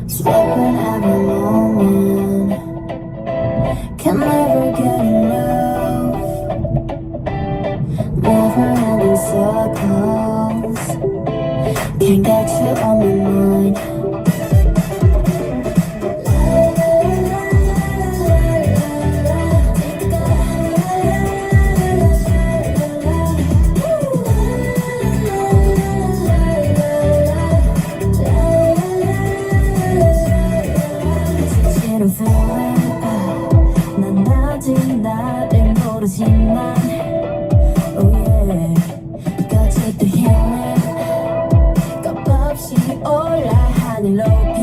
Swapping every moment, can never get enough. Never ending circles, can't get you on my mind. 지치는 feeling, 난 아직 나를 모르지만 oh yeah, 끝이 또 healing. 겁없이 올라 하늘 높이